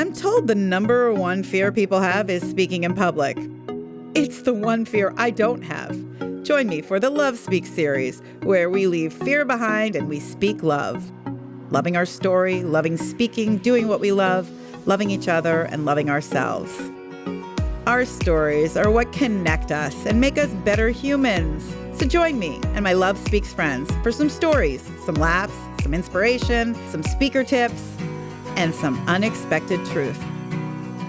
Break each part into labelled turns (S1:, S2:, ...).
S1: I'm told the number one fear people have is speaking in public. It's the one fear I don't have. Join me for the Love Speaks series, where we leave fear behind and we speak love. Loving our story, loving speaking, doing what we love, loving each other, and loving ourselves. Our stories are what connect us and make us better humans. So join me and my Love Speaks friends for some stories, some laughs, some inspiration, some speaker tips, and some unexpected truth.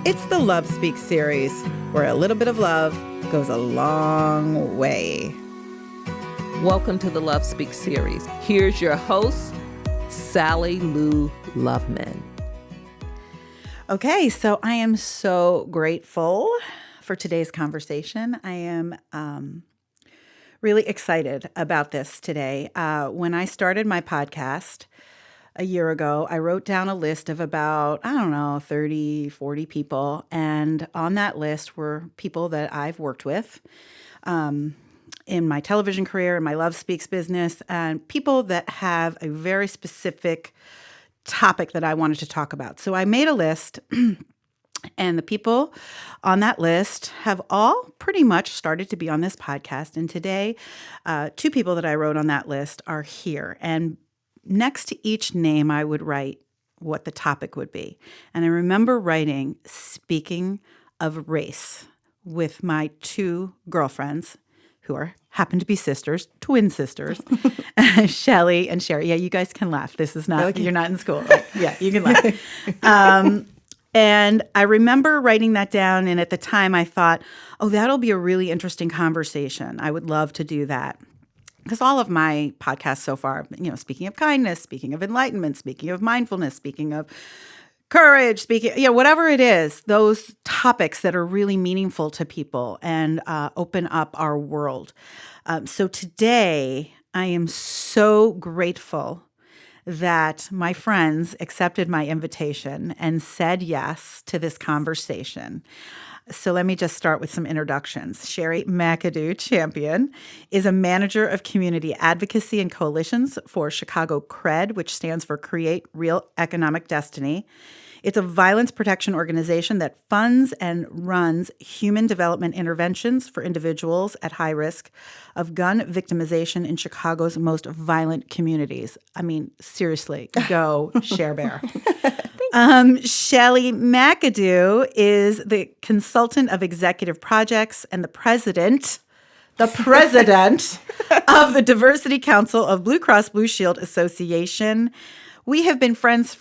S1: It's the Love Speaks series, where a little bit of love goes a long way.
S2: Welcome to the Love Speaks series. Here's your host, Sally Lou Loveman.
S1: Okay, so I am so grateful for today's conversation. I am really excited about this today. When I started my podcast a year ago, I wrote down a list of about, 30, 40 people. And on that list were people that I've worked with in my television career, in my Love Speaks business, and people that have a very specific topic that I wanted to talk about. So I made a list, and the people on that list have all pretty much started to be on this podcast. And today, two people that I wrote on that list are here. And next to each name, I would write what the topic would be. And I remember writing, speaking of race, with my two girlfriends who happen to be sisters, twin sisters, Shelly and Sherry. Yeah, you guys can laugh. This is not, okay. You're not in school. Yeah, you can laugh. And I remember writing that down. And at the time I thought, that'll be a really interesting conversation. I would love to do that. Because all of my podcasts so far, speaking of kindness, speaking of enlightenment, speaking of mindfulness, speaking of courage, whatever it is, those topics that are really meaningful to people and open up our world. So today, I am so grateful that my friends accepted my invitation and said yes to this conversation. So let me just start with some introductions. Sherry McAdoo, champion, is a manager of community advocacy and coalitions for Chicago CRED, which stands for Create Real Economic Destiny. It's a violence protection organization that funds and runs human development interventions for individuals at high risk of gun victimization in Chicago's most violent communities. I mean, seriously, go Share Bear. Shelly McAdoo is the consultant of executive projects and the president of the Diversity Council of Blue Cross Blue Shield Association. We have been friends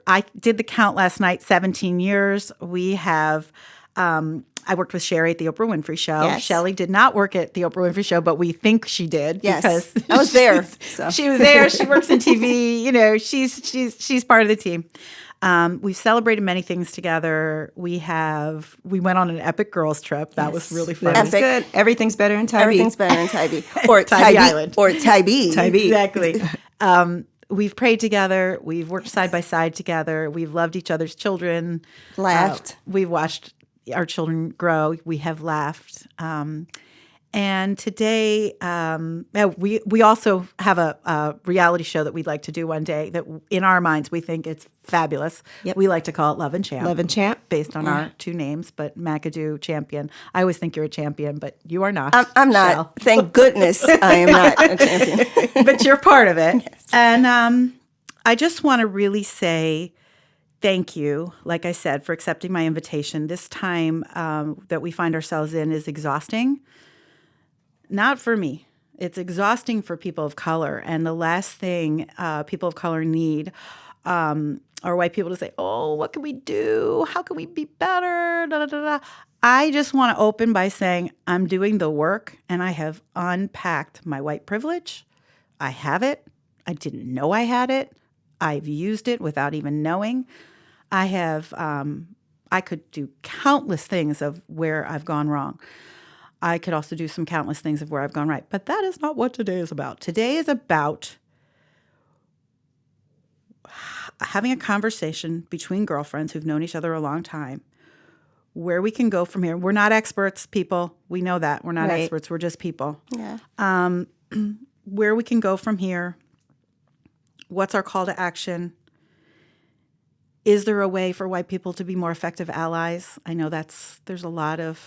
S1: I did the count last night, 17 years. We have, I worked with Sherry at the Oprah Winfrey Show.
S3: Yes.
S1: Shelly did not work at the Oprah Winfrey Show, but we think she did.
S3: Yes,
S1: because
S3: I was there. So.
S1: She was there. She works in TV. She's part of the team. We've celebrated many things together. We went on an epic girls trip. That was really fun.
S3: Epic.
S4: Good. Everything's better in Tybee.
S3: Everything's better in Tybee. Or
S1: Tybee Island.
S3: Or Tybee.
S1: Exactly. We've prayed together. We've worked side by side together. We've loved each other's children.
S3: Laughed.
S1: We've watched our children grow. We have laughed. And today, we also have a reality show that we'd like to do one day that in our minds we think it's fabulous.
S3: Yep.
S1: We like to call it Love and Champ.
S4: Love and Champ.
S1: Based on our two names, but McAdoo, champion. I always think you're a champion, but you are not.
S3: I'm not.
S1: Shell.
S3: Thank goodness I am not a champion.
S1: But you're part of it.
S3: Yes.
S1: And I just want to really say thank you, like I said, for accepting my invitation. This time that we find ourselves in is exhausting. Not for me. It's exhausting for people of color. And the last thing people of color need are white people to say, what can we do? How can we be better? Da, da, da, da. I just want to open by saying I'm doing the work and I have unpacked my white privilege. I have it. I didn't know I had it. I've used it without even knowing. I have, I could do countless things of where I've gone wrong. I could also do some countless things of where I've gone right. But that is not what today is about. Today is about having a conversation between girlfriends who've known each other a long time, where we can go from here. We're not experts, people. We know that. We're not experts. We're just people.
S3: Yeah.
S1: Where we can go from here, what's our call to action, Is there a way for white people to be more effective allies? I know there's a lot of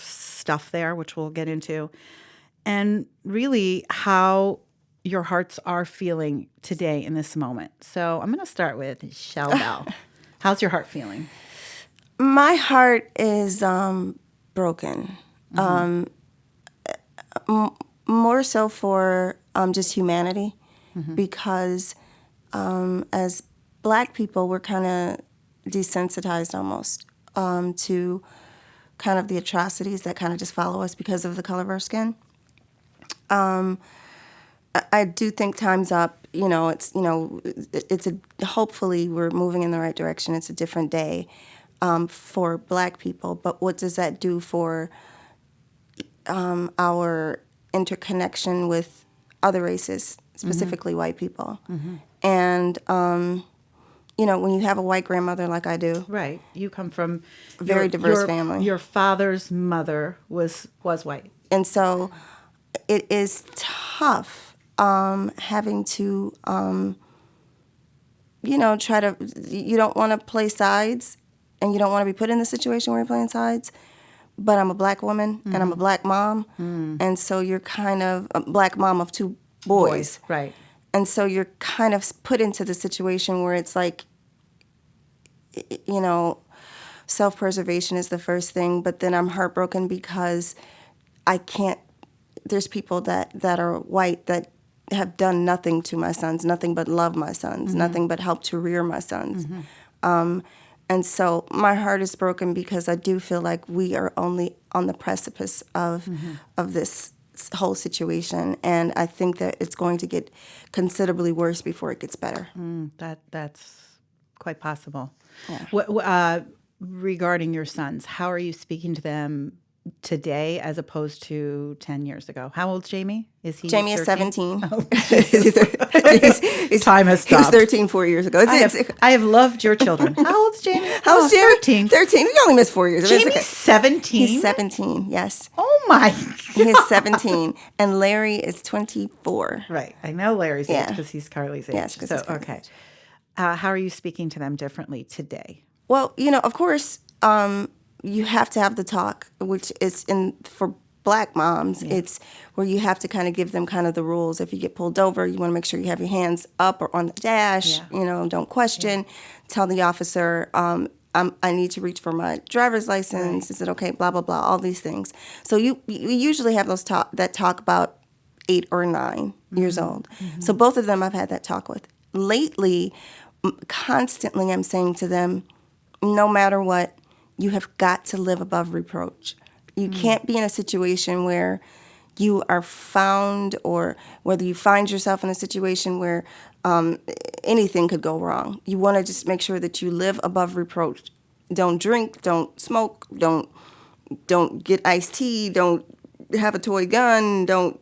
S1: stuff there, which we'll get into. And really how your hearts are feeling today in this moment. So I'm going to start with Shell Bell. How's your heart feeling?
S3: My heart is broken. More so for just humanity, because as Black people, we're kind of desensitized almost to kind of the atrocities that kind of just follow us because of the color of our skin. I do think time's up. Hopefully we're moving in the right direction. It's a different day for Black people, but what does that do for our interconnection with other races, specifically white people? And when you have a white grandmother like I do,
S1: right? You come from
S3: a very diverse family.
S1: Your father's mother was white,
S3: and so it is tough having to, try to. You don't want to play sides, and you don't want to be put in the situation where you're playing sides. But I'm a Black woman, and I'm a Black mom, and so you're kind of a Black mom of two boys,
S1: right?
S3: And so you're kind of put into the situation where it's like, self-preservation is the first thing, but then I'm heartbroken because I can't, there's people that are white that have done nothing to my sons, nothing but love my sons, nothing but help to rear my sons. And so my heart is broken because I do feel like we are only on the precipice of this whole situation, and I think that it's going to get considerably worse before it gets better.
S1: That's quite possible.
S3: Yeah.
S1: Regarding your sons, how are you speaking to them today as opposed to 10 years ago? How old's Jamie? Is he
S3: Jamie
S1: 13?
S3: is 17.
S1: Oh.
S3: He's
S1: Time has
S3: He was
S1: stopped.
S3: 13 4 years ago.
S1: I have loved your children. How old's Jamie?
S3: How's Jamie?
S1: 13.
S3: 13. We only missed 4 years.
S1: Jamie's 17?
S3: He's 17, yes.
S1: Oh, my
S3: He is 17. And Larry is 24.
S1: Right. I know Larry's age
S3: Yeah.
S1: because he's Carly's age.
S3: Yes, 'cause he's Carly's
S1: okay.
S3: age.
S1: How are you speaking to them differently today?
S3: Well, of course, you have to have the talk, which is for Black moms. Yeah. It's where you have to kind of give them kind of the rules. If you get pulled over, you want to make sure you have your hands up or on the dash. Yeah. Don't question. Yeah. Tell the officer, I need to reach for my driver's license. Right. Is it okay? Blah, blah, blah, all these things. So you usually have those talk about 8 or 9 years old. So both of them I've had that talk with. Lately, constantly I'm saying to them, no matter what, you have got to live above reproach. You can't be in a situation where you are found, or whether you find yourself in a situation where anything could go wrong. You want to just make sure that you live above reproach. Don't drink, don't smoke, don't get iced tea, don't have a toy gun, don't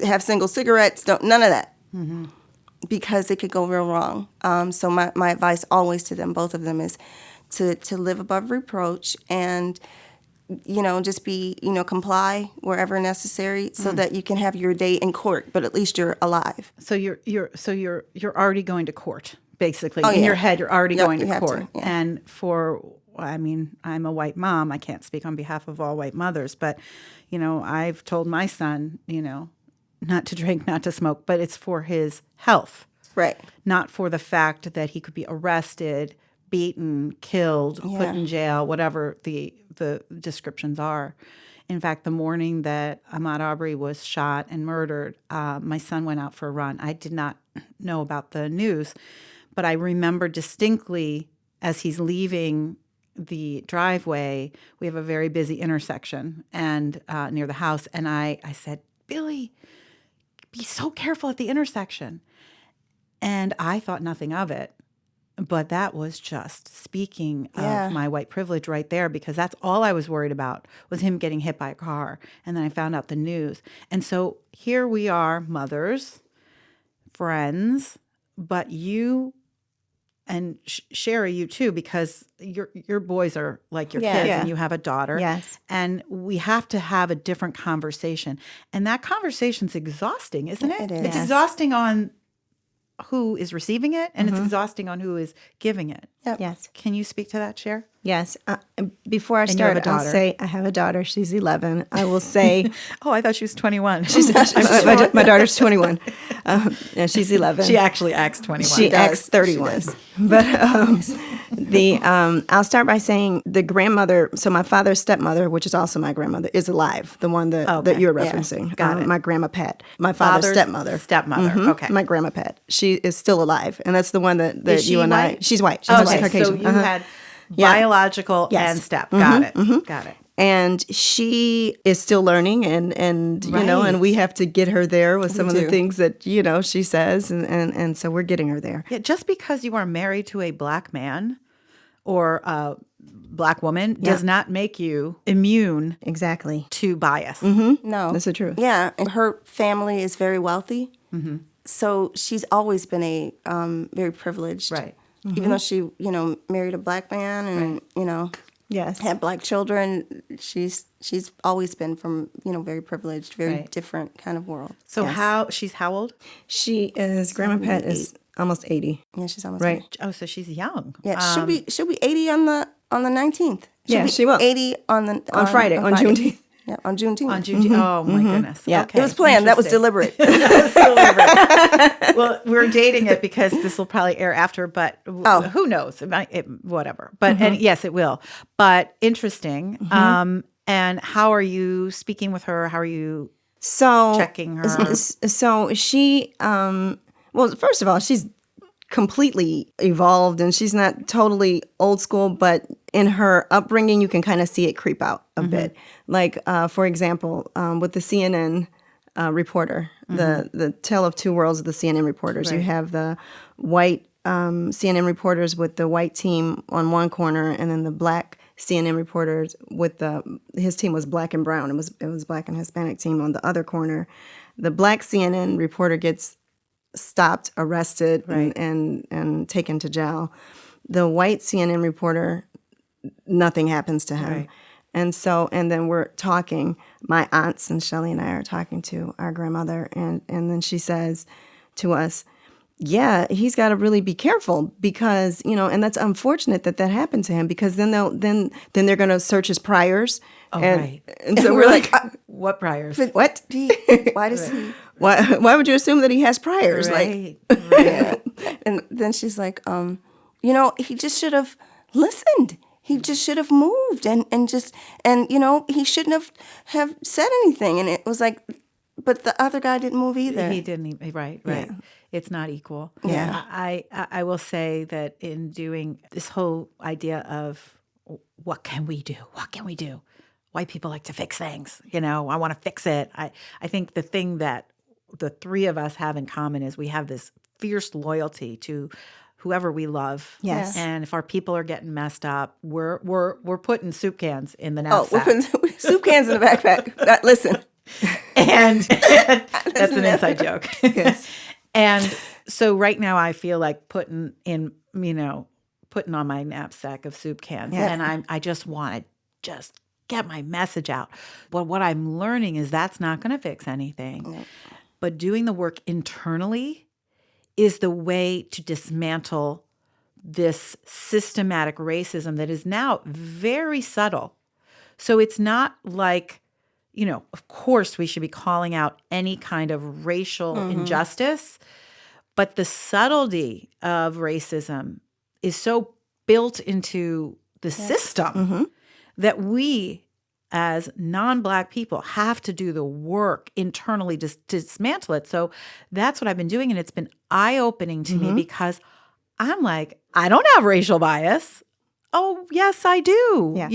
S3: have single cigarettes, none of that. Because it could go real wrong. So my advice always to them, both of them, is to live above reproach and, just be, comply wherever necessary so that you can have your day in court, but at least you're alive.
S1: So you're already going to court, basically.
S3: Oh,
S1: in
S3: yeah.
S1: your head, you're already going to
S3: have
S1: court.
S3: to, yeah.
S1: And I'm a white mom. I can't speak on behalf of all white mothers, but, I've told my son, not to drink, not to smoke, but it's for his health.
S3: Right.
S1: Not for the fact that he could be arrested, beaten, killed, put in jail, whatever the descriptions are. In fact, the morning that Ahmaud Arbery was shot and murdered, my son went out for a run. I did not know about the news, but I remember distinctly as he's leaving the driveway, we have a very busy intersection and near the house, and I said, Billy, be so careful at the intersection. And I thought nothing of it. But that was just speaking of my white privilege right there, because that's all I was worried about was him getting hit by a car. And then I found out the news. And so here we are, mothers, friends, but you and Sherry, you too, because your boys are like your kids and you have a daughter.
S3: Yes.
S1: And we have to have a different conversation. And that conversation's exhausting, isn't it?
S3: It is.
S1: It's exhausting on who is receiving it, and it's exhausting on who is giving it.
S3: Yep.
S4: Yes.
S1: Can you speak to that, Cher?
S4: Yes. Before I
S1: And you have
S4: start,
S1: a
S4: I'll
S1: daughter.
S4: say I have a daughter. She's 11. I will say
S1: Oh, I thought she was 21.
S4: my daughter's 21. And she's 11.
S1: She actually acts 21.
S4: She
S3: does.
S4: acts 31.
S3: She does.
S4: But I'll start by saying the grandmother. So my father's stepmother, which is also my grandmother, is alive. The one that
S1: Okay.
S4: you're
S3: Yeah.
S4: referencing.
S1: Got it.
S4: My grandma Pat. My father's stepmother.
S1: Stepmother.
S4: Mhm.
S1: Okay.
S4: My grandma Pat. She is still alive, and that's the one that
S1: Is she
S4: you and
S1: white?
S4: I. She's white. She's
S1: Okay,
S4: Caucasian.
S1: so you
S4: Uh-huh.
S1: had
S4: Yeah.
S1: biological
S4: Yes.
S1: and step. Got it. Got it.
S4: And she is still learning, and you know, and
S1: Right.
S4: we have to get her there with some of the
S3: do.
S4: things that she says, and so we're getting her there.
S1: Yeah, just because you are married to a black man or a black woman does not make you immune
S4: Exactly.
S1: to bias.
S3: No.
S4: That's the truth.
S3: Yeah. And her family is very wealthy. So she's always been a very privileged.
S1: Right.
S3: Even though she, married a black man and,
S4: Yes.
S3: had black children, she's always been from, very privileged, very
S1: Right.
S3: different kind of world.
S1: So
S4: Yes.
S1: she's how old?
S4: She is. Grandma Pat is almost 80.
S3: Yeah, she's almost
S4: Right.
S3: 80.
S1: Oh, so she's young.
S3: Yeah, she'll be 80 on the 19th.
S4: Yeah,
S3: be
S4: she will.
S3: 80 on
S4: Friday, on Juneteenth.
S3: Yeah, on Juneteenth.
S1: On June. Oh my goodness.
S4: Yeah.
S1: Okay.
S3: It was planned. That was
S1: Interesting.
S3: deliberate.
S1: Well, we're dating it because this will probably air after, but who knows? Whatever. But and yes, it will. But interesting. And how are you speaking with her? How are you
S4: So
S1: checking her?
S4: So she. Well, first of all, she's completely evolved, and she's not totally old school, but in her upbringing, you can kind of see it creep out a bit. Like, for example, with the CNN reporter, the tale of two worlds of the CNN reporters. You have the white CNN reporters with the white team on one corner, and then the black CNN reporters with his team was black and brown. It was black and Hispanic team on the other corner. The black CNN reporter gets stopped, arrested, and taken to jail. The white CNN reporter, nothing happens to him.
S1: Right.
S4: And then we're talking, my aunts and Shelly and I are talking to our grandmother, and then she says to us, yeah, he's got to really be careful because, and that's unfortunate that happened to him, because then they're going to search his priors.
S1: Right.
S4: And so we're like,
S1: What priors?
S4: what?
S3: Why does he?
S4: Why would you assume that he has priors? Like,
S3: Yeah. And then she's like, he just should have listened. He just should have moved and he shouldn't have said anything. And it was like, but the other guy didn't move either.
S1: He didn't even, right. It's not equal.
S3: Yeah.
S1: I will say that in doing this whole idea of what can we do? What can we do? White people like to fix things. I want to fix it. I think the thing that the three of us have in common is we have this fierce loyalty to whoever we love.
S4: Yes.
S1: And if our people are getting messed up, we're putting soup cans in the
S3: Oh,
S1: knapsack.
S3: we're putting soup cans in the backpack. Listen.
S1: And that's an inside joke.
S4: Yes.
S1: And so right now I feel like putting on my knapsack of soup cans, and I just want to get my message out. But what I'm learning is that's not going to fix anything.
S3: No.
S1: But doing the work internally is the way to dismantle this systematic racism that is now very subtle. So it's not like, of course we should be calling out any kind of racial injustice, but the subtlety of racism is so built into the system that we as non-Black people have to do the work internally to dismantle it. So that's what I've been doing, and it's been eye-opening to me because I'm like, I don't have racial bias. Oh, yes, I do.
S4: Yeah.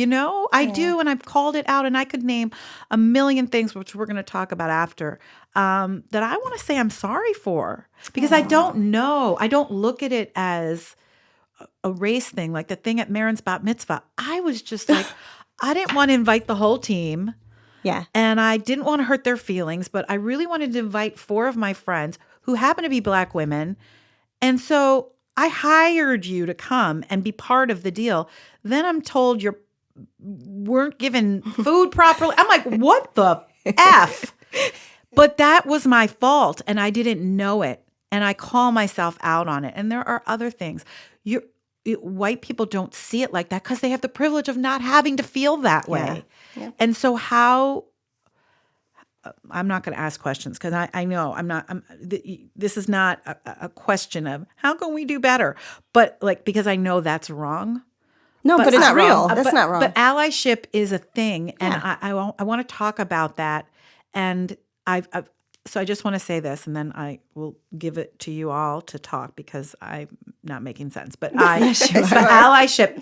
S1: I do, and I've called it out, and I could name a million things, which we're going to talk about after, that I want to say I'm sorry for because I don't know. I don't look at it as a race thing, like the thing at Maren's bat mitzvah. I was just like, I didn't want to invite the whole team.
S4: Yeah.
S1: And I didn't want to hurt their feelings, but I really wanted to invite 4 of my friends who happen to be Black women. And so I hired you to come and be part of the deal. Then I'm told you weren't given food properly. I'm like, what the F? But that was my fault, and I didn't know it. And I call myself out on it. And there are other things. White people don't see it like that because they have the privilege of not having to feel that way.
S3: Yeah.
S1: And so how, I'm not going to ask questions because I know this is not a question of how can we do better, but like, because I know that's wrong.
S4: No, but it's
S3: not
S4: real.
S3: wrong. That's not wrong.
S1: But allyship is a thing. And I want to talk about that. And so I just want to say this, and then I will give it to you all to talk because I'm not making sense. But allyship,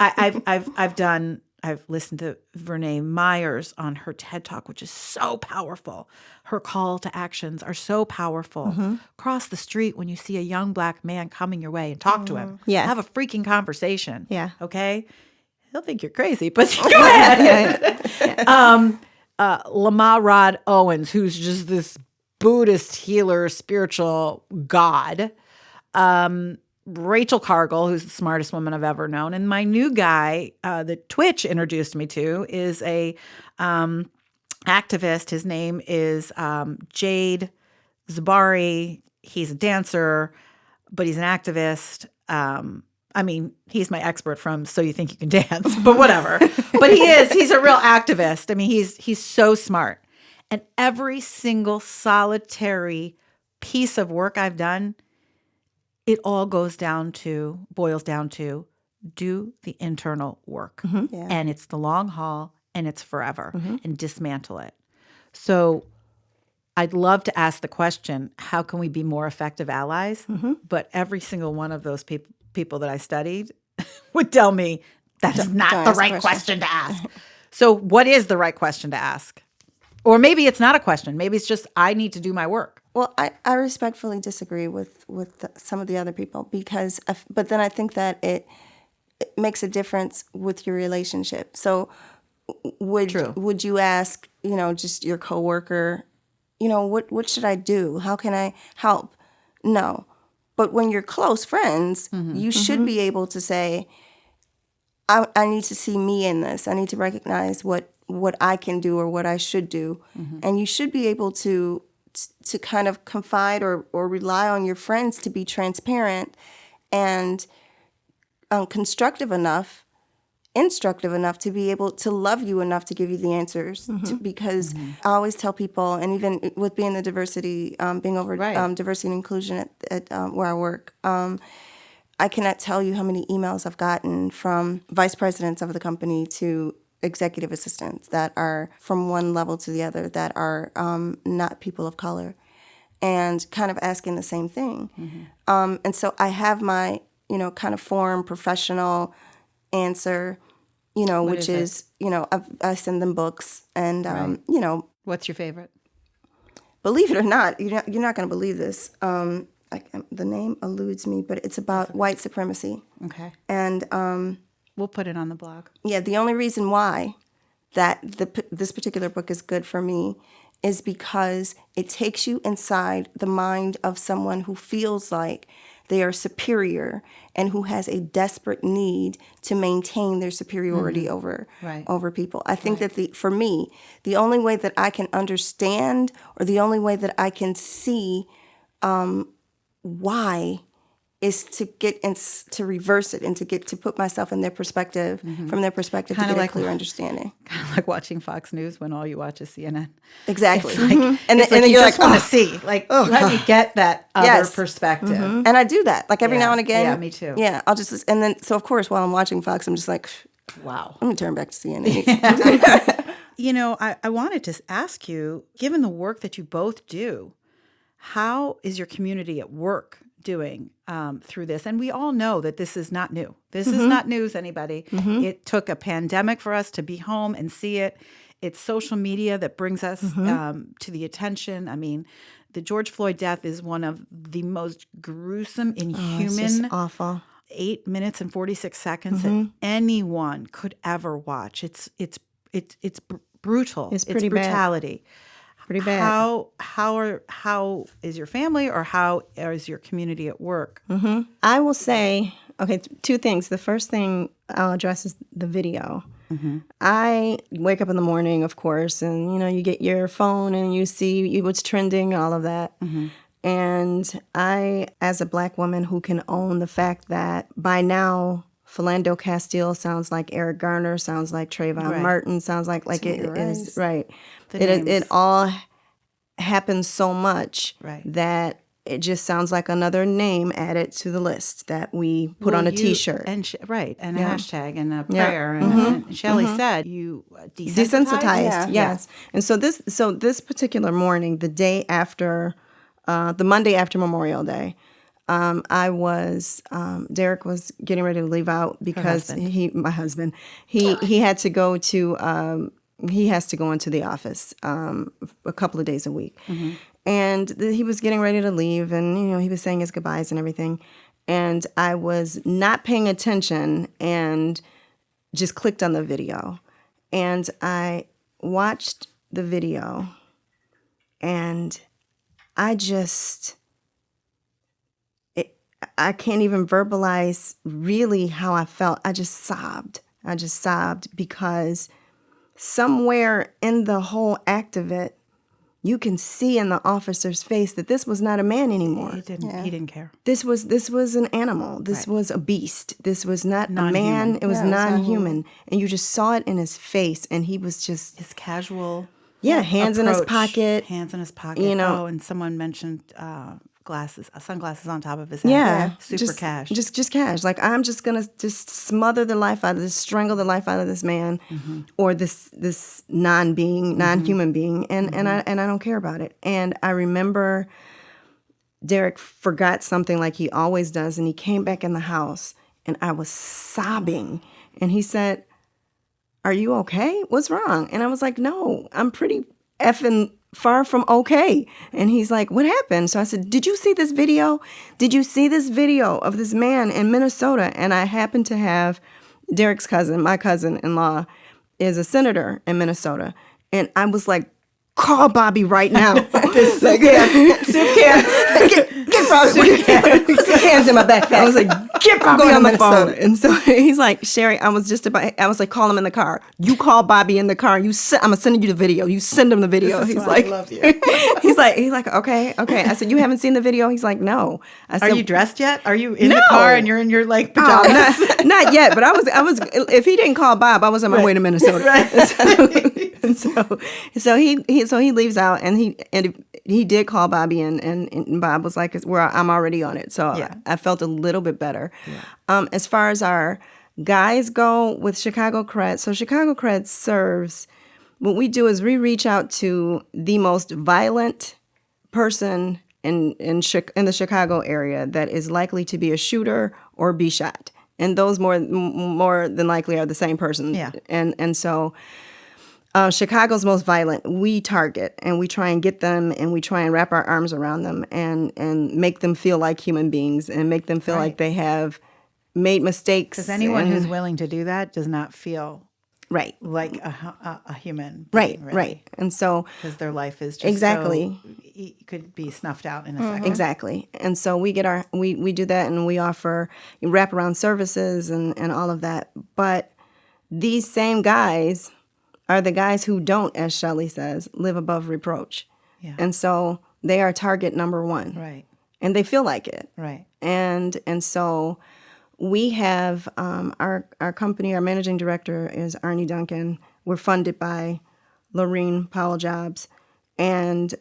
S1: I've listened to Vernay Myers on her TED Talk, which is so powerful. Her call to actions are so powerful. Cross the street when you see a young Black man coming your way and talk to him.
S4: Yes.
S1: Have a freaking conversation.
S4: Yeah.
S1: Okay? He'll think you're crazy, but go ahead. Lamar Rod Owens, who's just this Buddhist healer, spiritual god. Rachel Cargill, who's the smartest woman I've ever known. And my new guy that Twitch introduced me to is a activist. His name is Jade Zabari. He's a dancer, but he's an activist. I mean, he's my expert from So You Think You Can Dance, but whatever. But he's a real activist. I mean, he's so smart. And every single solitary piece of work I've done, it all boils down to do the internal work.
S3: Yeah.
S1: And it's the long haul and it's forever and dismantle it. So I'd love to ask the question, how can we be more effective allies? But every single one of those people that I studied would tell me that is not the right question to ask. So what is the right question to ask? Or maybe it's not a question. Maybe it's just I need to do my work.
S3: Well, I respectfully disagree with some of the other people but then I think that it makes a difference with your relationship. So would you ask, just your coworker, what should I do? How can I help? No. But when you're close friends, you should be able to say, I need to see me in this. I need to recognize what I can do or what I should do. And you should be able to kind of confide or rely on your friends to be transparent and instructive enough to be able to love you enough to give you the answers. Because I always tell people, and even with being the diversity, being over diversity and inclusion at where I work, I cannot tell you how many emails I've gotten from vice presidents of the company to executive assistants that are from one level to the other that are not people of color, and kind of asking the same thing. And so I have my, kind of form professional answer, which is I send them books and,
S1: What's your favorite?
S3: Believe it or not, you're not going to believe this. The name eludes me, but it's about white supremacy.
S1: Okay.
S3: And
S1: we'll put it on the blog.
S3: Yeah, the only reason why that this particular book is good for me is because it takes you inside the mind of someone who feels like they are superior and who has a desperate need to maintain their superiority over people. I think that for me, the only way that I can understand or the only way that I can see why is to get to reverse it and to put myself in their perspective, from their perspective, kind to get a clear understanding.
S1: Kind of like watching Fox News when all you watch is CNN.
S3: Exactly.
S1: It's like, and then you just want to see, let me get that other perspective.
S3: And I do that, every now and again.
S1: Yeah, me too.
S3: Yeah, I'll just, and then, so of course, while I'm watching Fox, I'm just like,
S1: wow.
S3: Let me turn back to CNN.
S1: I wanted to ask you, given the work that you both do, how is your community at work doing through this? And we all know that this is not new. This is not news, anybody. It took a pandemic for us to be home and see it. It's social media that brings us to the attention. I mean, the George Floyd death is one of the most gruesome, inhuman,
S4: it's just awful.
S1: 8 minutes and 46 seconds that anyone could ever watch. It's brutal.
S4: It's pretty
S1: brutality.
S4: Pretty bad.
S1: How is your family, or how is your community at work?
S4: I will say, two things. The first thing I'll address is the video. I wake up in the morning, of course, and you get your phone and you see what's trending, all of that. And I, as a Black woman who can own the fact that by now, Philando Castile sounds like Eric Garner, sounds like Trayvon
S1: Right.
S4: Martin, sounds like
S3: Tamir
S4: it is
S3: Rice.
S4: right.
S1: The
S4: It
S1: names.
S4: all happens so much
S1: Right.
S4: that it just sounds like another name added to the list that we put
S1: Well,
S4: on a
S1: you-
S4: T-shirt.
S1: and and a
S4: Yeah.
S1: hashtag and a
S4: Yeah.
S1: prayer. And Shelly said you
S4: Desensitized,
S3: Yeah.
S4: yes. And so this particular morning, the day after, the Monday after Memorial Day, Derek was getting ready to leave out because my husband, he had to go to, he has to go into the office a couple of days a week. And he was getting ready to leave, and, he was saying his goodbyes and everything. And I was not paying attention and just clicked on the video. And I watched the video, and I can't even verbalize really how I felt. I just sobbed. Because somewhere in the whole act of it, you can see in the officer's face that this was not a man anymore.
S1: He didn't care.
S4: This was an animal. This was a beast. This was not a man.
S1: Non-human.
S4: It was
S3: Yeah, it was
S4: non-human. And you just saw it in his face, and he was just
S1: His casual
S4: hands in his
S1: approach.
S4: pocket.
S1: Hands in his pocket.
S4: know.
S1: and someone mentioned sunglasses on top of his head. Super
S4: just,
S1: cash.
S4: Just cash. Like, I'm just gonna just smother the life out of this, strangle the life out of this man, or this non-human being, and I don't care about it. And I remember Derek forgot something like he always does, and he came back in the house, and I was sobbing, and he said, "Are you okay? What's wrong?" And I was like, "No, I'm pretty effing far from okay." And he's like, "What happened?" So I said, "Did you see this video? Did you see this video of this man in Minnesota?" And I happened to have Derek's cousin, my cousin-in-law, is a senator in Minnesota. And I was like, "Call Bobby right now." Soup can. Get Bobby. Put some cans in my backpack. I was like, "Get Bobby on the phone." And so he's like, "Sherry, I was like, call him in the car. You call Bobby in the car. I'm gonna send you the video. You send him the video."
S1: This is
S4: He's
S1: why
S4: like,
S1: I love you.
S4: he's like, okay. I said, "You haven't seen the video?" He's like, "No." I said,
S1: Are you dressed yet? Are you in the
S4: No.
S1: car and you're in your pajamas?
S4: not yet, but I was. If he didn't call Bob, I was on my way to Minnesota. So he leaves out, and he did call Bobby, and Bob was like, "I'm already on it." So
S1: Yeah.
S4: I felt a little bit better. As far as our guys go with Chicago CRED, so Chicago CRED serves. What we do is we reach out to the most violent person in the Chicago area that is likely to be a shooter or be shot, and those more than likely are the same person.
S1: Yeah.
S4: And so Chicago's most violent, we target, and we try and get them, and we try and wrap our arms around them and make them feel like human beings, and make them feel like they have made mistakes.
S1: Because anyone who's willing to do that does not feel
S4: right.
S1: like a human.
S4: Right, right. And so
S1: Because their life is just
S4: Exactly.
S1: could be snuffed out in a second.
S4: exactly. And so we get we do that, and we offer wraparound services and all of that. But these same guys are the guys who don't, as Shelly says, live above reproach.
S1: Yeah.
S4: And so they are target number one.
S1: Right,
S4: And they feel like it.
S1: right.
S4: And so we have our company, our managing director is Arnie Duncan. We're funded by Lorene Powell Jobs. And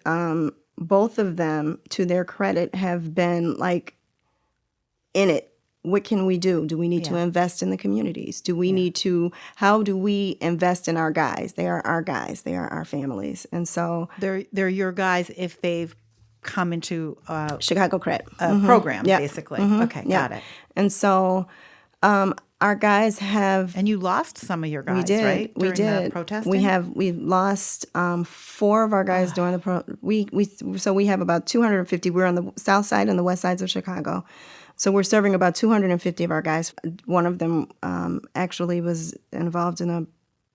S4: both of them, to their credit, have been like in it. What can we do? Do we need to invest in the communities? Do we need to, how do we invest in our guys? They are our guys. They are our families. And so
S1: They're your guys if they've come into
S4: Chicago CRED.
S1: a program,
S4: Yeah.
S1: basically. Okay, got it.
S4: And so our guys have.
S1: And you lost some of your guys,
S4: We did.
S1: right?
S4: We
S1: During the
S4: did.
S1: protesting?
S4: We lost 4 of our guys during the so we have about 250. We're on the south side and the west sides of Chicago. So we're serving about 250 of our guys. One of them actually was involved in a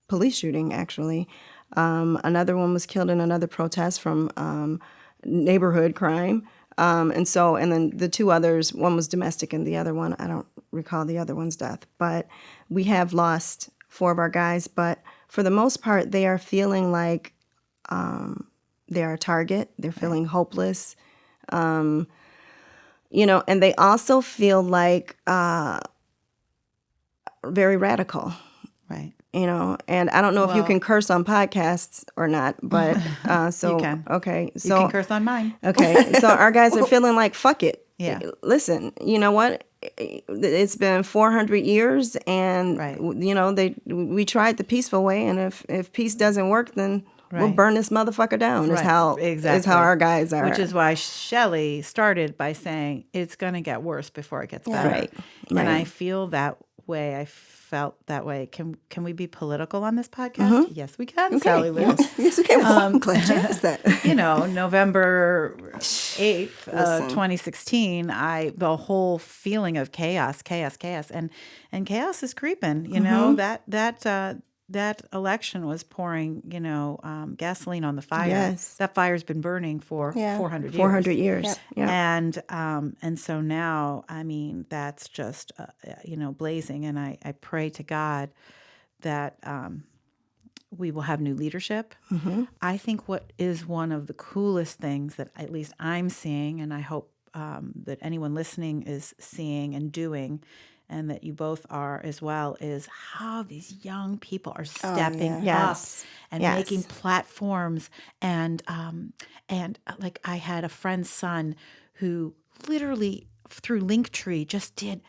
S4: police shooting, actually. Another one was killed in another protest from neighborhood crime. And then the 2 others, one was domestic and the other one, I don't recall the other one's death. But we have lost 4 of our guys. But for the most part, they are feeling like they are a target. They're feeling hopeless. you know, and they also feel like very radical.
S1: Right.
S4: You know, and I don't know if you can curse on podcasts or not, but so
S1: You can.
S4: okay,
S1: You
S4: so
S1: can curse on mine.
S4: okay, so our guys are feeling like fuck it.
S1: Yeah.
S4: Listen, you know what? It's been 400 years, and
S1: Right.
S4: you know we tried the peaceful way, and if peace doesn't work, then we'll
S1: Right.
S4: burn this motherfucker down. Is
S1: Right.
S4: how
S1: Exactly.
S4: is how our guys are.
S1: Which is why Shelly started by saying it's going to get worse before it gets better.
S4: Right.
S1: And I
S4: Right.
S1: feel that way. I felt that way. Can we be political on this podcast? Yes, we can, Sally Lou.
S3: Yes, okay. Well, I'm glad you asked that.
S1: You know, November 8th, 2016, the whole feeling of chaos, and chaos is creeping. You know, that election was pouring, you know, gasoline on the fire.
S4: Yes.
S1: That fire's been burning for 400 years.
S4: 400 years.
S3: Yep.
S4: Yeah.
S1: And so now, I mean, that's just, you know, blazing. And I pray to God that we will have new leadership. I think what is one of the coolest things that at least I'm seeing, and I hope that anyone listening is seeing and doing, and that you both are as well, is how these young people are stepping up
S4: Yes.
S1: and
S4: Yes.
S1: making platforms. And like I had a friend's son who literally through Linktree just did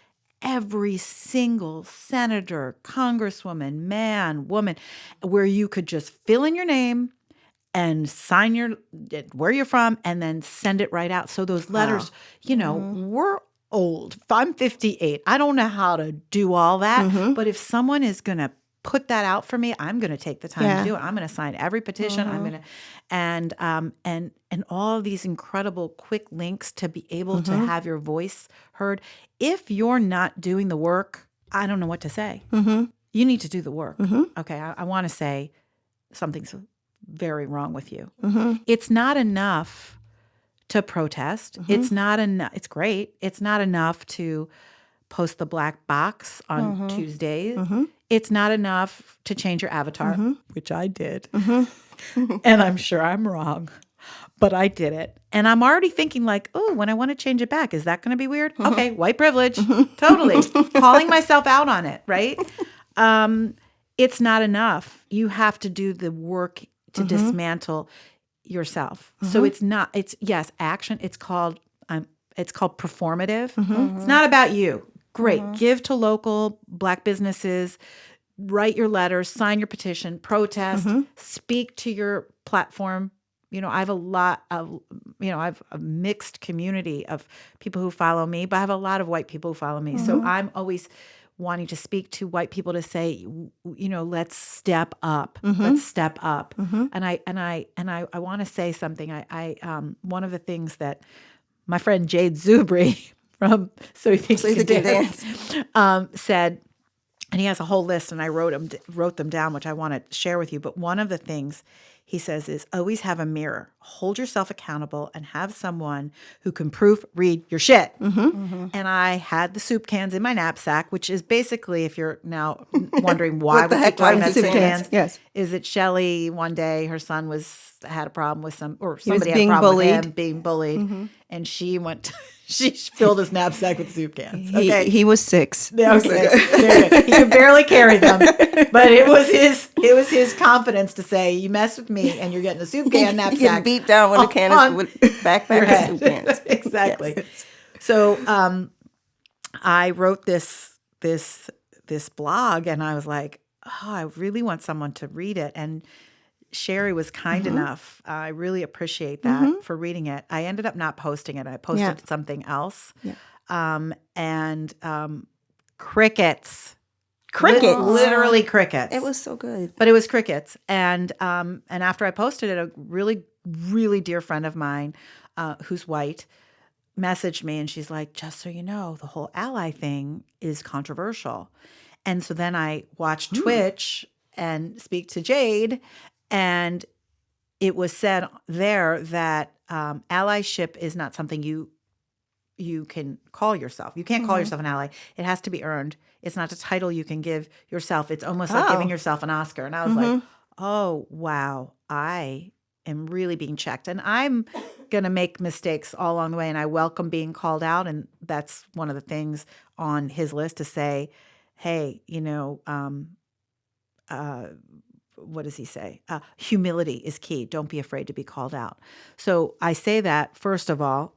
S1: every single senator, congresswoman, man, woman, where you could just fill in your name and sign where you're from and then send it right out. So those letters, you know, we're old. I'm 58. I don't know how to do all that. But if someone is going to put that out for me, I'm going to take the time to do it. I'm going to sign every petition. I'm going to, and all of these incredible quick links to be able to have your voice heard. If you're not doing the work, I don't know what to say. You need to do the work. Okay. I want to say something's very wrong with you. It's not enough to protest. It's not enough. It's great. It's not enough to post the black box on Tuesdays. It's not enough to change your avatar, which I did. And I'm sure I'm wrong, but I did it. And I'm already thinking like, oh, when I want to change it back, is that going to be weird? Okay, white privilege, totally. Calling myself out on it, right? It's not enough. You have to do the work to dismantle yourself. So it's yes, action. It's called performative. It's not about you. Great. Give to local Black businesses, write your letters, sign your petition, protest, speak to your platform. You know, I have I have a mixed community of people who follow me, but I have a lot of white people who follow me. So I'm always wanting to speak to white people to say, you know, let's step up. Let's step up. And I want to say something. I one of the things that my friend Jade Zubri from So You Think You Can Dance said, and he has a whole list, and I wrote them down, which I want to share with you. But one of the things he says is always have a mirror, hold yourself accountable, and have someone who can proofread your shit. And I had the soup cans in my knapsack, which is basically, if you're now wondering why we keep talking about soup cans,
S4: Yes.
S1: is that Shelly one day, her son had a problem with somebody had a
S4: being
S1: problem with
S4: bullied.
S1: him being bullied, and she she filled his knapsack with soup cans. Okay,
S4: He was 6.
S1: okay. Very good. He could barely carry them, but it was his confidence to say, "You mess with me, and you're getting a soup can knapsack."
S3: You get beat down with a can with backpack of soup cans.
S1: Exactly.
S3: Yes.
S1: So I wrote this blog, and I was like, "Oh, I really want someone to read it." And Sherry was kind enough. I really appreciate that for reading it. I ended up not posting it. I posted something else.
S4: Yeah.
S1: And crickets.
S4: Crickets.
S1: Literally crickets.
S3: It was so good.
S1: But it was crickets. And after I posted it, a really, really dear friend of mine who's white messaged me, and she's like, just so you know, the whole ally thing is controversial. And so then I watched Twitch and speak to Jade, and it was said there that allyship is not something you can call yourself. You can't call yourself an ally. It has to be earned. It's not a title you can give yourself. It's almost like giving yourself an Oscar. And I was like, oh, wow, I am really being checked. And I'm going to make mistakes all along the way, and I welcome being called out. And that's one of the things on his list to say, hey, what does he say? Humility is key. Don't be afraid to be called out. So I say that, first of all,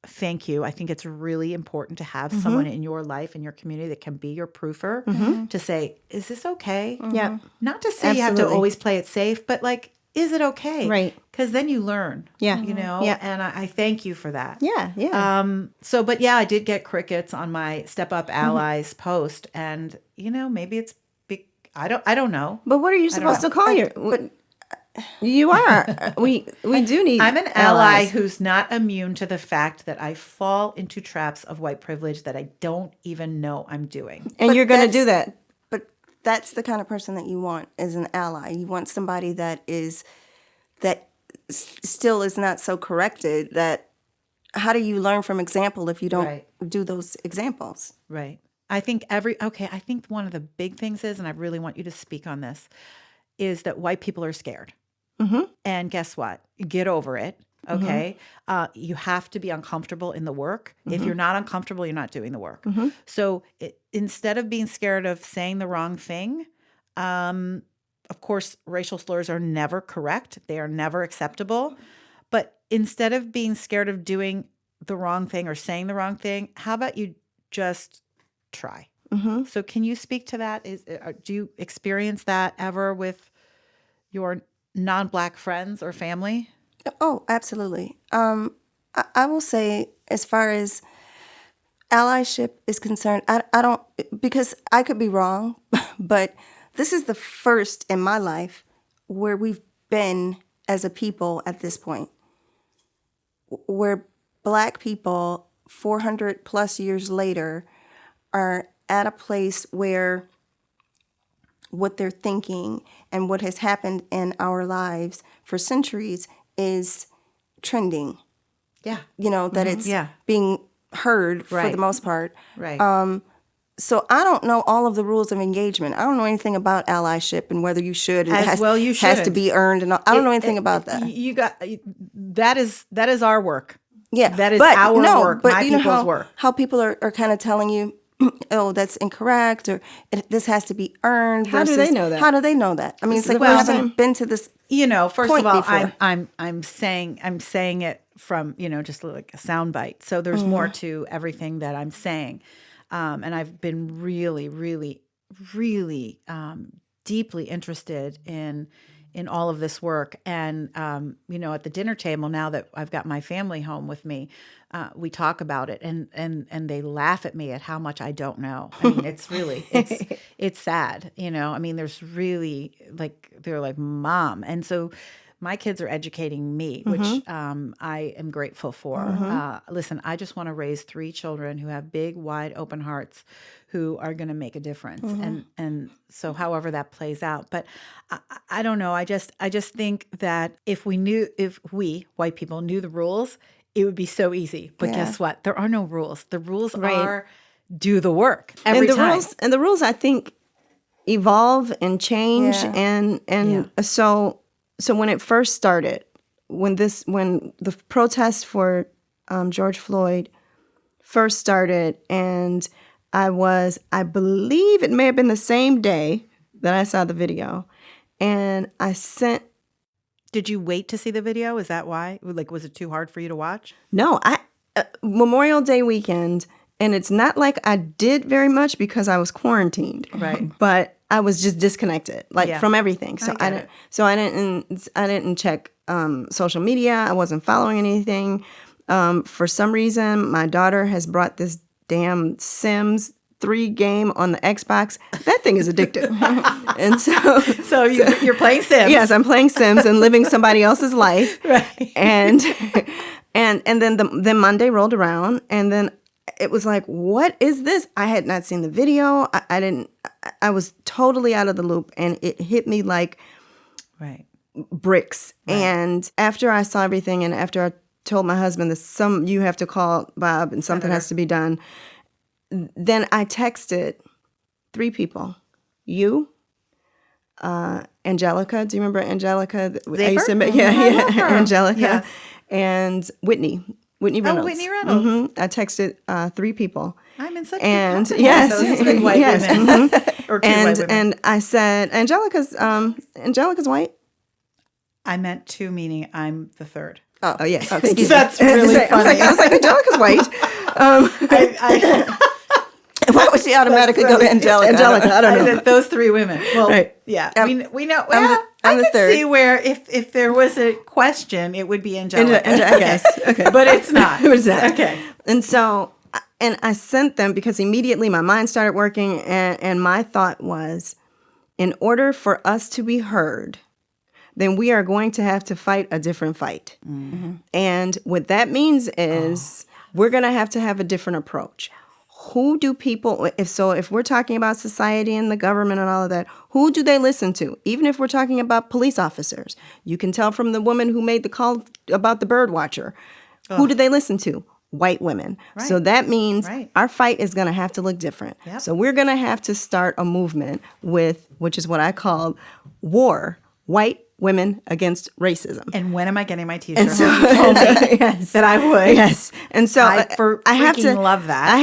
S1: thank you. I think it's really important to have someone in your life, in your community, that can be your proofer to say, is this okay?
S4: Yeah.
S1: Not to say you have to always play it safe, but like, is it okay?
S4: Right.
S1: Because then you learn.
S4: Yeah.
S1: Yeah. And I thank you for that.
S4: Yeah. Yeah.
S1: But I did get crickets on my Step Up Allies post, and maybe it's big. I don't know.
S4: But what are you supposed to call your? You are. We do need.
S1: I'm an ally
S4: allies.
S1: who's not immune to the fact that I fall into traps of white privilege that I don't even know I'm doing.
S4: And you're going to do that.
S3: But that's the kind of person that you want as an ally. You want somebody that still is not so corrected. That how do you learn from example if you don't do those examples?
S1: Right. I think I think one of the big things is, and I really want you to speak on this, is that white people are scared. And guess what? Get over it. Okay. You have to be uncomfortable in the work. If you're not uncomfortable, you're not doing the work. So instead of being scared of saying the wrong thing, of course, racial slurs are never correct. They are never acceptable. But instead of being scared of doing the wrong thing or saying the wrong thing, how about you just try? So can you speak to that? Do you experience that ever with your non-Black friends or family?
S3: Oh, absolutely. I will say, as far as allyship is concerned, I don't, because I could be wrong, but this is the first in my life where we've been as a people at this point, where Black people 400 plus years later are at a place where what they're thinking and what has happened in our lives for centuries is trending.
S1: Yeah.
S3: That it's being heard for the most part.
S1: Right.
S3: So I don't know all of the rules of engagement. I don't know anything about allyship and whether you should. And
S1: You
S3: has to be earned. And I don't know anything about that.
S1: That is our work.
S3: Yeah.
S1: That is our work,
S3: but
S1: my
S3: you know
S1: people's work.
S3: how people are kind of telling you, oh, that's incorrect, or this has to be earned.
S4: How do they know that?
S3: How do they know that? I mean, it's like we haven't been to this.
S1: First
S3: point
S1: of all,
S3: before.
S1: I'm saying it from just like a soundbite. So there's more to everything that I'm saying, and I've been really, really, really deeply interested in all of this work. And at the dinner table, now that I've got my family home with me, we talk about it, and they laugh at me at how much I don't know. I mean, it's really it's sad. I mean, there's really they're like, Mom. And so my kids are educating me, which I am grateful for. Listen, I just want to raise 3 children who have big, wide open hearts, who are going to make a difference. And so however that plays out. But I don't know. I just think that if we white people knew the rules, it would be so easy. But guess what? There are no rules. The rules are do the work every time.
S4: The rules, I think, evolve and change. And so when it first started, when the protest for George Floyd first started, and I believe it may have been the same day that I saw the video, and I sent.
S1: Did you wait to see the video? Is that why? Was it too hard for you to watch?
S4: No, Memorial Day weekend, and it's not like I did very much because I was quarantined.
S1: Right.
S4: But I was just disconnected, from everything. So I didn't check social media. I wasn't following anything. For some reason, my daughter has brought this damn Sims 3 game on the Xbox. That thing is addictive. And so
S1: you're playing Sims.
S4: Yes, I'm playing Sims and living somebody else's life.
S1: Right.
S4: And then Monday rolled around, and then it was like, what is this? I had not seen the video. I was totally out of the loop, and it hit me like bricks. Right. And after I saw everything, and after I told my husband that you have to call Bob and something has to be done, then I texted 3 people, you, Angelica. Do you remember Angelica?
S1: Zaper?
S4: I love her. Angelica.
S1: Yes.
S4: And Whitney Reynolds.
S1: Whitney Reynolds.
S4: I texted 3 people.
S1: I'm in such
S4: And
S1: good company.
S4: yes,
S1: Those good white women. Or two white women.
S4: And I said, Angelica's white.
S1: I meant 2, meaning I'm the 3rd.
S4: Oh yes.
S3: Excuse me.
S1: That's really funny.
S4: I was like, Angelica's white.
S3: Why would she automatically go to Angelica?
S4: Angelica, I don't know.
S1: Said those 3 women. Well,
S4: Right.
S1: yeah, we know.
S3: I'm
S1: Well,
S3: the
S1: I could
S3: 3rd.
S1: see where if there was a question, it would be Angelica.
S4: I guess. Okay.
S1: But it's not.
S4: It was not.
S1: Okay.
S4: And so, and I sent them because immediately my mind started working, and my thought was, in order for us to be heard, then we are going to have to fight a different fight. Mm-hmm. And what that means is we're going to have a different approach. Who do people, if we're talking about society and the government and all of that, who do they listen to? Even if we're talking about police officers, you can tell from the woman who made the call about the bird watcher. Who do they listen to? White women.
S1: Right.
S4: So that means
S1: Right.
S4: our fight is going to have to look different.
S1: Yep.
S4: So we're going to have to start a movement which is what I call war, white women against racism.
S1: And when am I getting my T-shirt?
S4: And so,
S1: You told me that I would.
S4: Yes. And so
S1: I
S4: have to
S1: freaking love that.
S4: I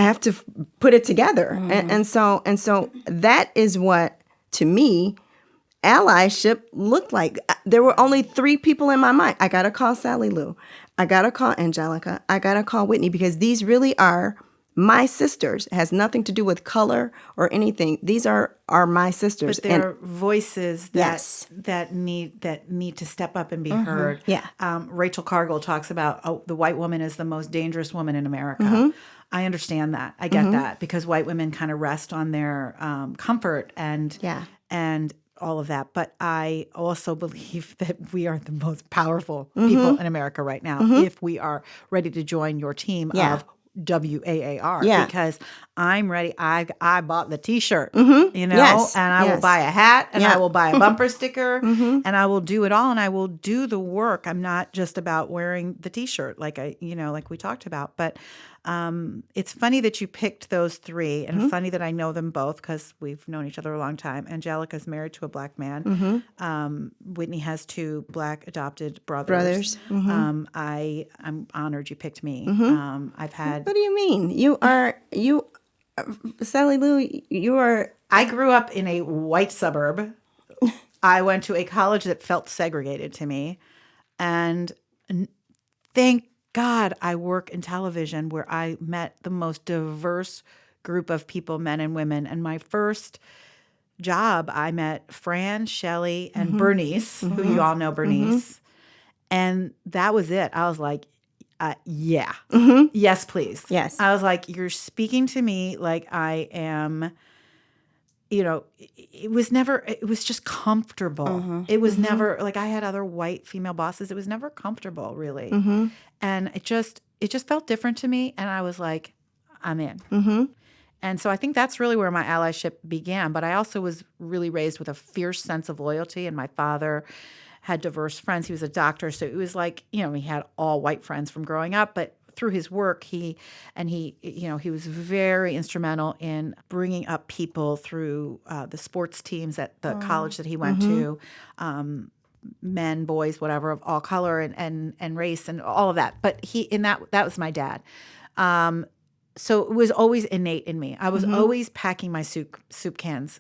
S4: have to put it together. And so that is what, to me, allyship looked like. There were only 3 people in my mind. I got to call Sally Lou. I got to call Angelica. I got to call Whitney, because these really are my sisters. It has nothing to do with color or anything. These are my sisters.
S1: But there are voices that
S4: Yes.
S1: that need to step up and be heard.
S4: Yeah.
S1: Rachel Cargill talks about the white woman is the most dangerous woman in America. I understand that. I get that, because white women kind of rest on their comfort and all of that. But I also believe that we are the most powerful people in America right now if we are ready to join your team of WAAR, because I'm ready. I bought the T-shirt, and I will buy a hat, and I will buy a bumper sticker, and I will do it all, and I will do the work. I'm not just about wearing the T-shirt, like we talked about. But it's funny that you picked those 3, and funny that I know them both, because we've known each other a long time. Angelica's married to a black man. Whitney has 2 black adopted brothers. I'm honored you picked me. I've had.
S4: What do you mean? Sally Lou, you are.
S1: I grew up in a white suburb. I went to a college that felt segregated to me. And thank God I work in television, where I met the most diverse group of people, men and women. And my first job, I met Fran, Shelly, and Bernice, who you all know, Bernice. And that was it. I was like, yes, please.
S4: Yes.
S1: I was like, you're speaking to me like I am, it was just comfortable. It was never, like, I had other white female bosses. It was never comfortable, really. And it just felt different to me. And I was like, I'm in. And so I think that's really where my allyship began. But I also was really raised with a fierce sense of loyalty. And my father had diverse friends. He was a doctor. So it was like, he had all white friends from growing up. But through his work, he was very instrumental in bringing up people through the sports teams at the college that he went to, men, boys, whatever, of all color and race and all of that. But that was my dad. So it was always innate in me. I was always packing my soup cans,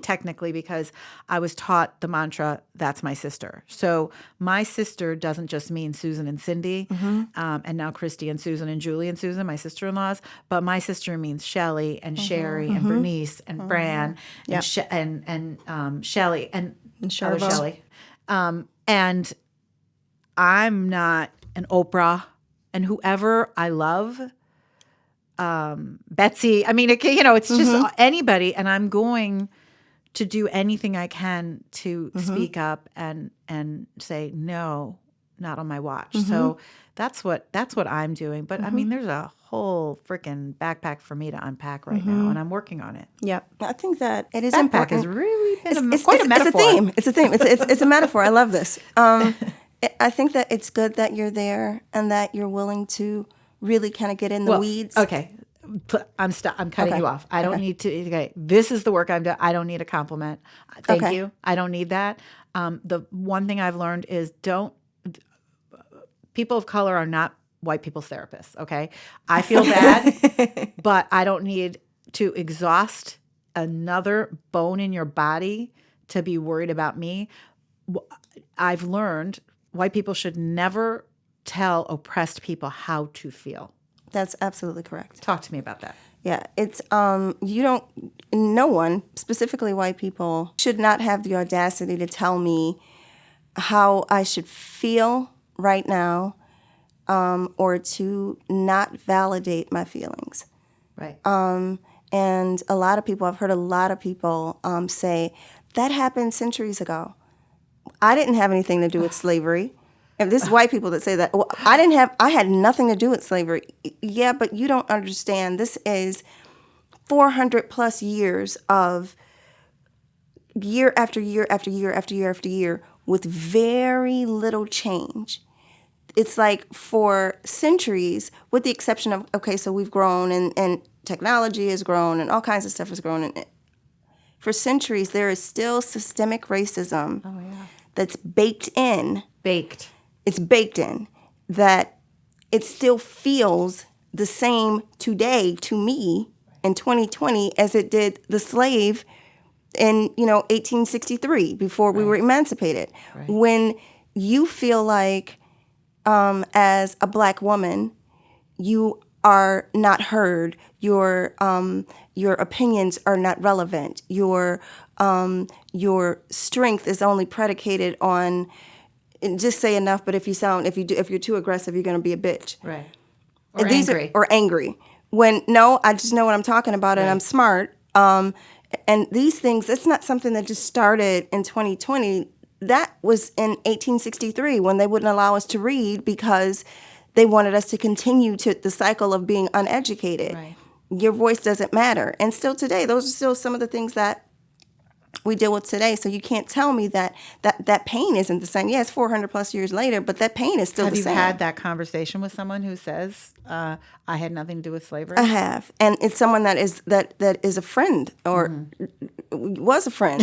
S1: technically, because I was taught the mantra, that's my sister. So my sister doesn't just mean Susan and Cindy, and now Christy and Susan and Julie and Susan, my sister-in-laws, but my sister means Shelly and Sherry and Bernice and Fran and Shelly and other Shelly. And I'm not an Oprah, and whoever I love, Betsy, I mean, it's just anybody, and I'm going to do anything I can to speak up and say, no, not on my watch. So that's what I'm doing. But I mean, there's a whole freaking backpack for me to unpack right now, and I'm working on it.
S3: Yep. I think that it is
S1: Backpack
S3: important.
S1: has really been quite a metaphor.
S3: It's a theme. It's a metaphor. I love this. I think that it's good that you're there and that you're willing to really kind of get in the weeds.
S1: Okay. I'm cutting you off. I don't need to. Okay, this is the work I'm doing. I don't need a compliment. Thank you. I don't need that. The one thing I've learned is people of color are not white people's therapists. Okay, I feel bad, but I don't need to exhaust another bone in your body to be worried about me. I've learned white people should never tell oppressed people how to feel.
S3: That's absolutely correct.
S1: Talk to me about that.
S3: Yeah, it's no one, specifically white people, should not have the audacity to tell me how I should feel right now, or to not validate my feelings.
S1: Right.
S3: And a lot of people, I've heard a lot of people say, that happened centuries ago. I didn't have anything to do with slavery. And this is white people that say that. Well, I had nothing to do with slavery. Yeah, but you don't understand. This is 400 plus years of year after year after year after year after year with very little change. It's like for centuries, with the exception of, okay, so we've grown and technology has grown and all kinds of stuff has grown. And for centuries, there is still systemic racism that's baked in. It's baked in, that it still feels the same today to me in 2020 as it did the slave in 1863 before we were emancipated. Right. When you feel like as a Black woman, you are not heard, your opinions are not relevant, your strength is only predicated on just say enough, but if you're too aggressive, you're going to be a bitch.
S1: Right.
S3: Or angry. When, no, I just know what I'm talking about and I'm smart. And these things, it's not something that just started in 2020. That was in 1863 when they wouldn't allow us to read because they wanted us to continue to the cycle of being uneducated.
S1: Right.
S3: Your voice doesn't matter. And still today, those are still some of the things that we deal with today. So you can't tell me that pain isn't the same. Yeah, it's 400 plus years later, but that pain is still the same.
S1: Have you had that conversation with someone who says, I had nothing to do with slavery?
S3: I have. And it's someone that is a friend or was a friend.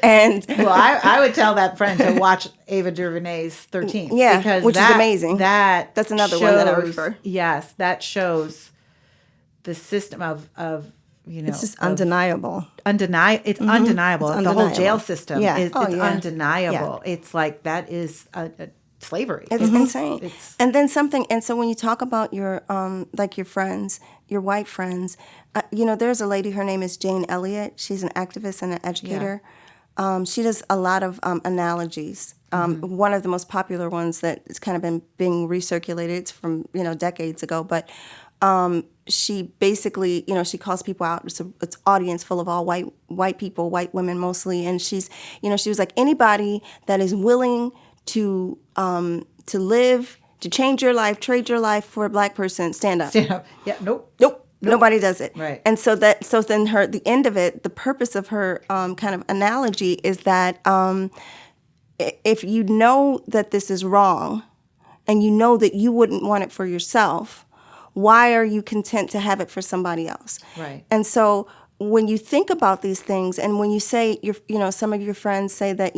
S3: And
S1: well, I would tell that friend to watch Ava DuVernay's 13.
S3: Yeah,
S1: because
S3: which is amazing. That's another one that I refer.
S1: Yes, that shows the system of
S4: it's just undeniable.
S1: It's undeniable.
S4: It's
S1: The
S4: undeniable.
S1: whole jail system is undeniable.
S3: Yeah.
S1: It's like that is slavery.
S3: It's insane. And then so when you talk about your like your friends, your white friends, there's a lady, her name is Jane Elliot. She's an activist and an educator. Yeah. She does a lot of analogies. One of the most popular ones that has kind of been being recirculated, it's from decades ago, but she basically, she calls people out. It's an audience full of all white people, white women mostly, and she was like, anybody that is willing to live, to change your life, trade your life for a Black person, stand up.
S1: Stand up. Yeah. Nope.
S3: Nobody does it.
S1: Right.
S3: And so then the end of it, the purpose of her kind of analogy is that if you know that this is wrong, and you know that you wouldn't want it for yourself, why are you content to have it for somebody else?
S1: Right.
S3: And so when you think about these things, and when you say some of your friends say that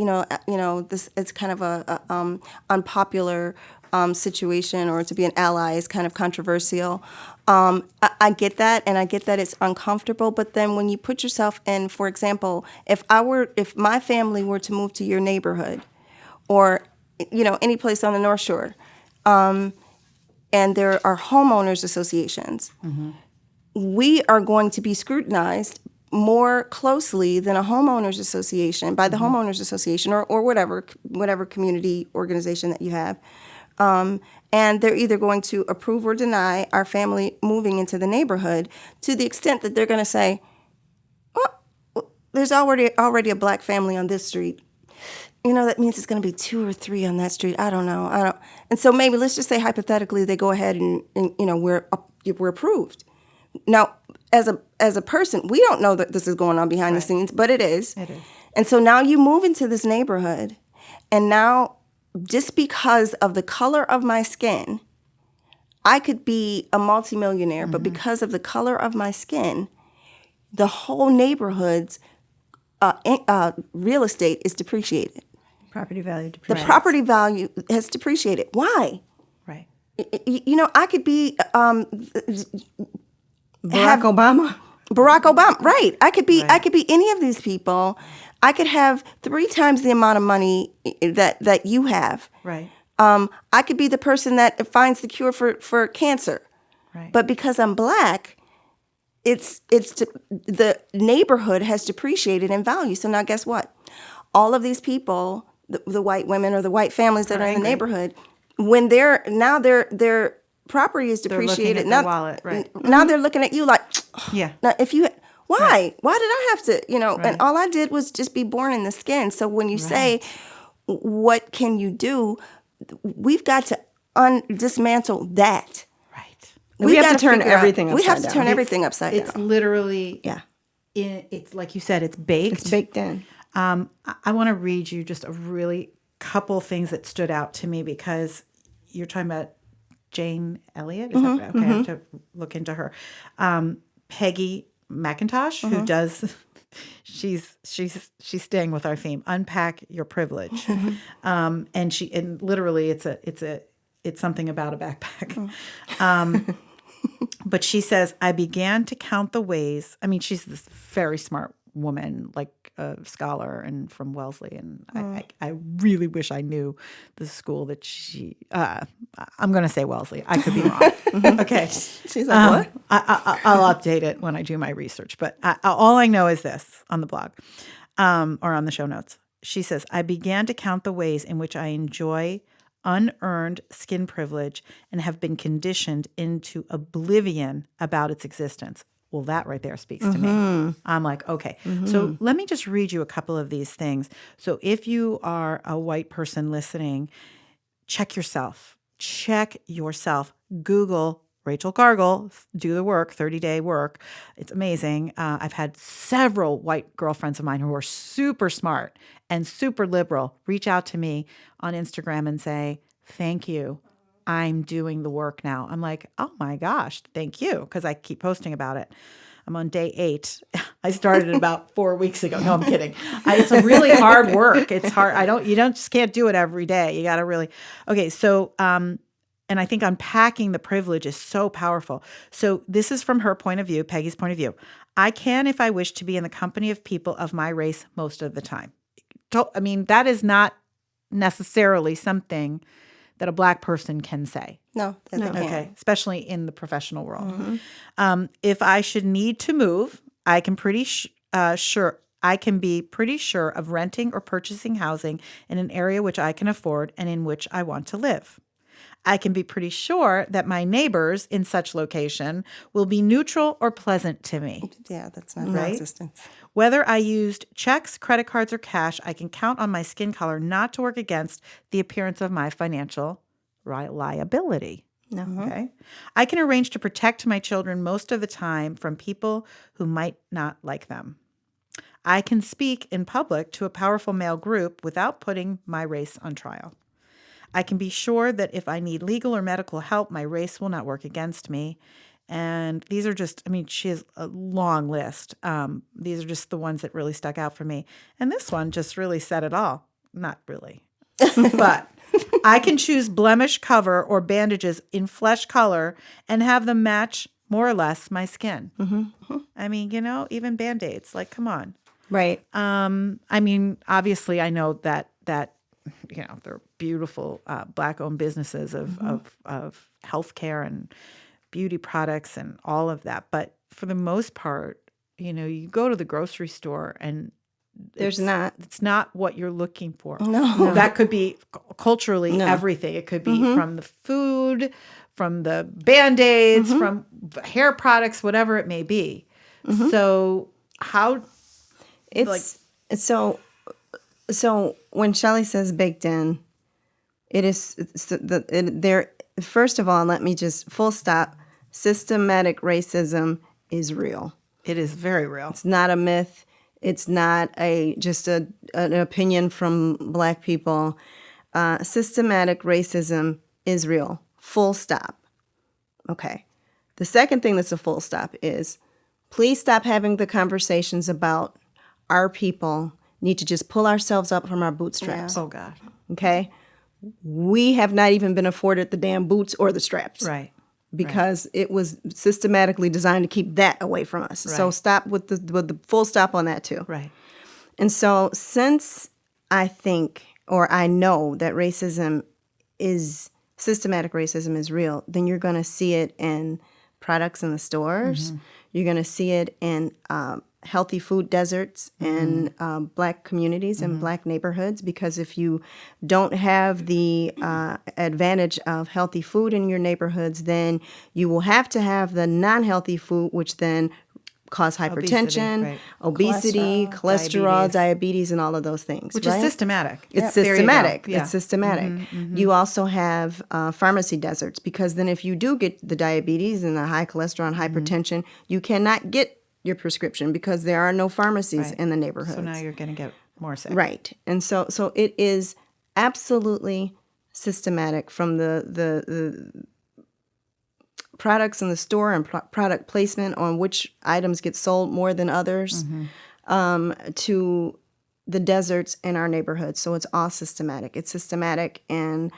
S3: this it's kind of a unpopular situation, or to be an ally is kind of controversial. I get that, and I get that it's uncomfortable. But then when you put yourself in, for example, if my family were to move to your neighborhood, or any place on the North Shore, and there are homeowners associations, we are going to be scrutinized more closely than a homeowners association, by the homeowners association or whatever community organization that you have. And they're either going to approve or deny our family moving into the neighborhood, to the extent that they're going to say, well, there's already a Black family on this street. That means it's going to be 2 or 3 on that street. I don't know. And so maybe let's just say hypothetically they go ahead and we're approved. Now, as a person, we don't know that this is going on behind the scenes, but it is.
S1: It is.
S3: And so now you move into this neighborhood, and now just because of the color of my skin, I could be a multimillionaire, but because of the color of my skin, the whole neighborhood's real estate is depreciated.
S4: Property value
S3: The
S4: depreciates.
S3: property value has depreciated. Why?
S1: Right.
S3: You know, I could be
S4: Barack Obama.
S3: Barack Obama, right? I could be any of these people. I could have 3 times the amount of money that you have.
S1: Right.
S3: I could be the person that finds the cure for cancer.
S1: Right.
S3: But because I'm black, the neighborhood has depreciated in value. So now guess what? All of these people, the white women or the white families that are in the neighborhood, when their property is depreciated,
S1: now, wallet, right?
S3: Now they're looking at you like,
S1: Yeah.
S3: now if you, why did I have to,
S1: Right.
S3: and all I did was just be born in the skin. So when you say, what can you do? We've got to dismantle that.
S1: Right.
S4: We have to
S3: gotta
S4: turn
S3: figure out-
S4: everything
S3: We have
S4: upside
S3: to
S4: down.
S3: turn everything upside
S1: It's
S3: down.
S1: literally,
S4: Yeah.
S1: it's like you said, it's baked.
S4: It's baked in.
S1: I want to read you just a really couple things that stood out to me because you're talking about Jane Elliot. Is that right? Okay, I have to look into her. Peggy McIntosh, who does. She's staying with our theme. Unpack your privilege, and literally it's something about a backpack. But she says, I began to count the ways. I mean, she's this very smart woman, like a scholar and from Wellesley. And I really wish I knew the school that I'm going to say Wellesley. I could be wrong. Okay.
S3: She's like, what?
S1: I'll update it when I do my research. But all I know is this on the blog or on the show notes. She says, I began to count the ways in which I enjoy unearned skin privilege and have been conditioned into oblivion about its existence. Well, that right there speaks to me. I'm like, okay. So let me just read you a couple of these things. So if you are a white person listening, check yourself. Google Rachel Gargle, do the work, 30-day work. It's amazing. I've had several white girlfriends of mine who are super smart and super liberal reach out to me on Instagram and say, thank you. I'm doing the work now. I'm like, oh my gosh, thank you. Because I keep posting about it. I'm on day 8. I started about 4 weeks ago. No, I'm kidding. It's a really hard work. It's hard. You just can't do it every day. You got to really, okay. So, and I think unpacking the privilege is so powerful. So this is from her point of view, Peggy's point of view. I can, if I wish, to be in the company of people of my race most of the time. I mean, that is not necessarily something that a black person can say.
S3: No, they can't.
S1: Okay, especially in the professional world. If I should need to move, I can be pretty sure of renting or purchasing housing in an area which I can afford and in which I want to live. I can be pretty sure that my neighbors in such location will be neutral or pleasant to me.
S3: Yeah, that's not
S1: Right?
S3: non-existence.
S1: Whether I used checks, credit cards, or cash, I can count on my skin color not to work against the appearance of my financial liability. Okay. I can arrange to protect my children most of the time from people who might not like them. I can speak in public to a powerful male group without putting my race on trial. I can be sure that if I need legal or medical help, my race will not work against me. And these are just, I mean, she has a long list. These are just the ones that really stuck out for me. And this one just really said it all. Not really. But I can choose blemish cover or bandages in flesh color and have them match more or less my skin. I mean, even Band-Aids, like, come on.
S4: Right.
S1: I mean, obviously I know that they're beautiful Black-owned businesses of healthcare and beauty products and all of that. But for the most part, you go to the grocery store and it's not what you're looking for.
S3: No.
S1: That could be culturally everything. It could be from the food, from the Band-Aids, from hair products, whatever it may be. So how
S4: So when Shelly says baked in, it is there. First of all, let me just full stop. Systematic racism is real.
S1: it is very real.
S4: It's not a myth. It's not an opinion from Black people. Systematic racism is real. Full stop. Okay. The second thing that's a full stop is please stop having the conversations about our people need to just pull ourselves up from our bootstraps.
S1: Oh, God.
S4: Okay? We have not even been afforded the damn boots or the straps.
S1: Right.
S4: Because it was systematically designed to keep that away from us. So
S1: Right.
S4: stop with the full stop on that too.
S1: Right.
S4: And so since I think or I know that systematic racism is real, then you're going to see it in products in the stores. You're going to see it in healthy food deserts in Black communities and Black neighborhoods, because if you don't have the advantage of healthy food in your neighborhoods, then you will have to have the non-healthy food, which then cause hypertension, obesity, cholesterol, diabetes, and all of those things.
S1: Which
S4: right?
S1: is systematic.
S4: It's
S1: There you go.
S4: systematic.
S1: Yeah.
S4: It's systematic. You also have pharmacy deserts, because then if you do get the diabetes and the high cholesterol and hypertension, you cannot get your prescription because there are no pharmacies in the neighborhoods.
S1: So now you're going to get more sick.
S4: Right. And so it is absolutely systematic, from the products in the store and product placement on which items get sold more than others, to the deserts in our neighborhoods. So it's all systematic. It's systematic, and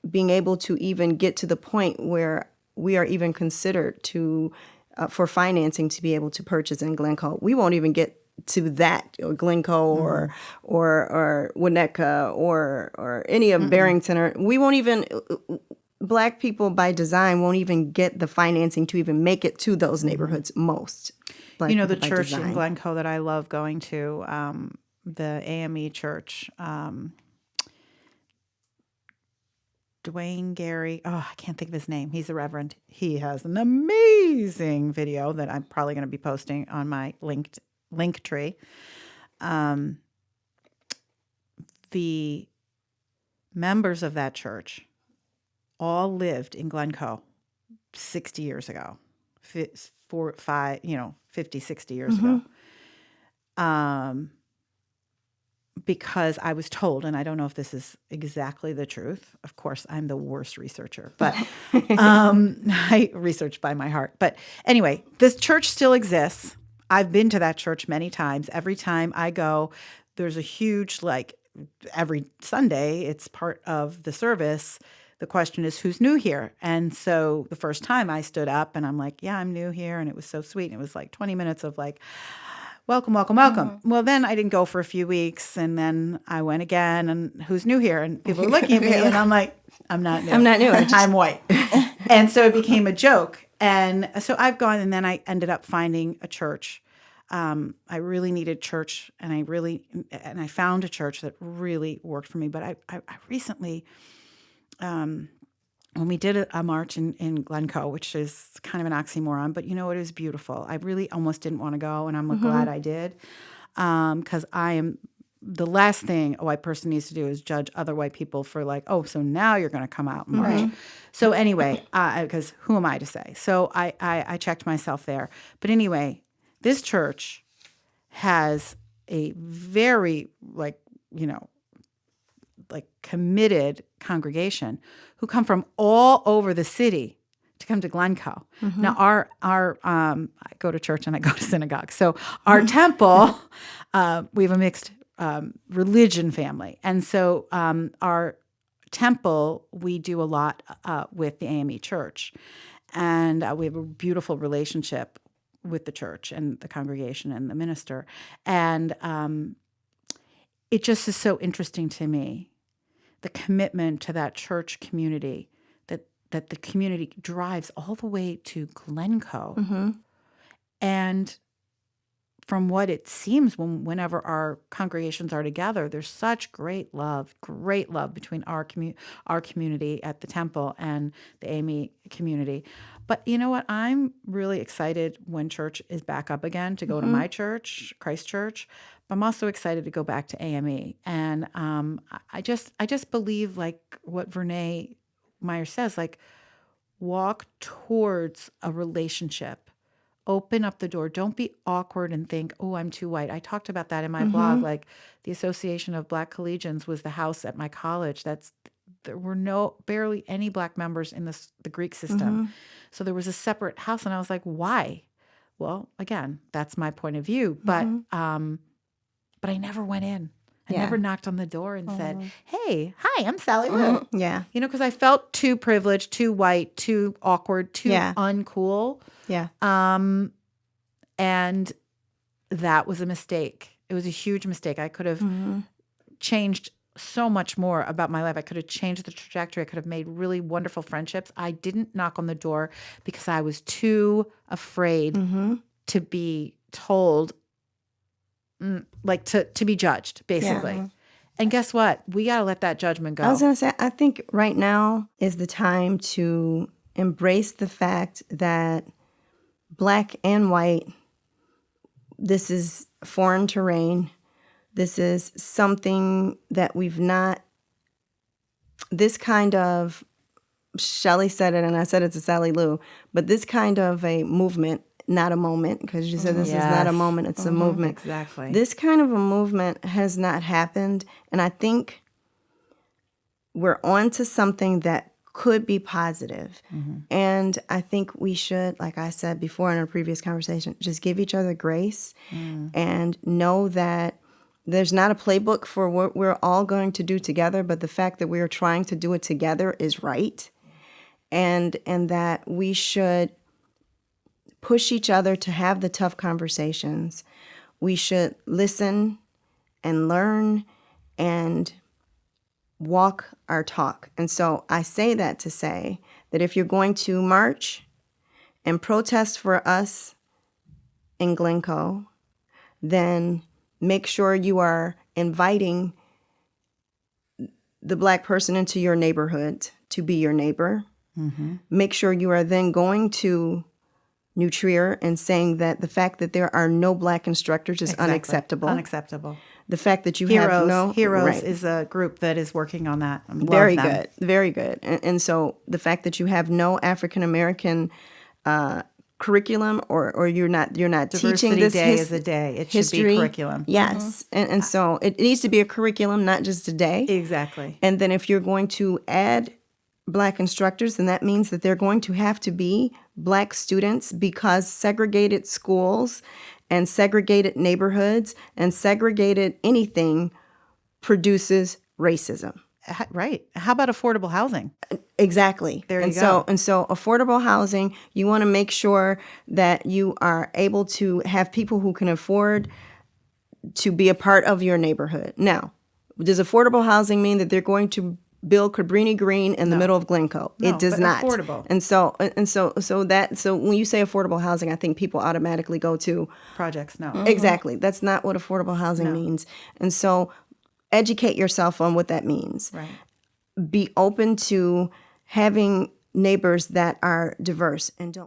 S4: being able to even get to the point where we are even considered to for financing to be able to purchase in Glencoe. We won't even get to that, or Glencoe or Winnetka or any of Barrington, or we won't even. Black people by design won't even get the financing to even make it to those neighborhoods. Most. Black
S1: The
S4: people by
S1: church in
S4: design.
S1: Glencoe that I love going to, the AME church, Dwayne Gary. Oh, I can't think of his name. He's a Reverend. He has an amazing video that I'm probably going to be posting on my link tree. The members of that church all lived in Glencoe 60 years ago, 50, 60 years ago. Because I was told, and I don't know if this is exactly the truth. Of course, I'm the worst researcher, but I research by my heart. But anyway, this church still exists. I've been to that church many times. Every time I go, there's a huge, every Sunday, it's part of the service. The question is, who's new here? And so the first time I stood up and I'm like, yeah, I'm new here. And it was so sweet. And it was 20 minutes of welcome, welcome, welcome. Well, then I didn't go for a few weeks. And then I went again. And who's new here? And people were looking at me and I'm like, I'm not new.
S4: I'm not new.
S1: I'm white. And so it became a joke. And so I've gone, and then I ended up finding a church. I really needed church, and I found a church that really worked for me. But I recently, when we did a march in Glencoe, which is kind of an oxymoron, but it was beautiful. I really almost didn't want to go, and I'm glad I did, because the last thing a white person needs to do is judge other white people for so now you're going to come out and march.
S3: Right.
S1: So anyway, because who am I to say? So I checked myself there. But anyway, this church has a very committed congregation who come from all over the city to come to Glencoe. Now I go to church and I go to synagogue. So our temple, we have a mixed religion family. And so our temple, we do a lot with the AME church. And we have a beautiful relationship with the church and the congregation and the minister. And it just is so interesting to me, the commitment to that church community, that the community drives all the way to Glencoe. And from what it seems, whenever our congregations are together, there's such great love between our community at the temple and the AME community. But you know what? I'm really excited when church is back up again to go to my church, Christ Church. But I'm also excited to go back to AME. And I just believe, what Vernay Meyer says, walk towards a relationship. Open up the door. Don't be awkward and think, oh, I'm too white. I talked about that in my blog. The Association of Black Collegians was the house at my college. That's there were barely any Black members in the Greek system. So there was a separate house, and I was like, why? Well, again, that's my point of view, but I never went in. I never knocked on the door and said, hey, hi, I'm Sally Lou.
S4: Yeah.
S1: You know, because I felt too privileged, too white, too awkward, too uncool.
S4: Yeah.
S1: And that was a mistake. It was a huge mistake. I could have changed so much more about my life. I could have changed the trajectory. I could have made really wonderful friendships. I didn't knock on the door because I was too afraid to be told, like to be judged, basically.
S4: Yeah.
S1: And guess what? We got to let that judgment go.
S4: I was going to say, I think right now is the time to embrace the fact that Black and white, this is foreign terrain. This is something that we've not, this kind of, Shelly said it and I said it to Sally Lou, but this kind of a movement, not a moment, because you said this is not a moment, it's a movement.
S1: Exactly.
S4: This kind of a movement has not happened, and I think we're on to something that could be positive. And I think we should, like I said before in our previous conversation, just give each other grace and know that there's not a playbook for what we're all going to do together, but the fact that we are trying to do it together is right. And that we should push each other to have the tough conversations. We should listen and learn and walk our talk. And so I say that to say that if you're going to march and protest for us in Glencoe, then make sure you are inviting the Black person into your neighborhood to be your neighbor. Make sure you are then going to New Trier and saying that the fact that there are no Black instructors is unacceptable.
S1: Unacceptable.
S4: The fact that you
S1: Heroes,
S4: have no...
S1: Heroes
S4: right.
S1: is a group that is working on that.
S4: Very good. Very good. And so the fact that you have no African-American curriculum or you're not
S1: Diversity
S4: teaching this
S1: Day is a day. It
S4: history,
S1: should be curriculum.
S4: Yes. And so it needs to be a curriculum, not just a day.
S1: Exactly.
S4: And then if you're going to add Black instructors, then that means that they're going to have to be Black students, because segregated schools and segregated neighborhoods and segregated anything produces racism.
S1: Right. How about affordable housing?
S4: Exactly.
S1: There you
S4: and
S1: go.
S4: So affordable housing, you want to make sure that you are able to have people who can afford to be a part of your neighborhood. Now, does affordable housing mean that they're going to build Cabrini Green in the middle of Glencoe?
S1: No,
S4: It does
S1: but
S4: not.
S1: affordable.
S4: So when you say affordable housing, I think people automatically go to
S1: Projects, no.
S4: exactly. That's not what affordable housing means. And so educate yourself on what that means.
S1: Right.
S4: Be open to having neighbors that are diverse and don't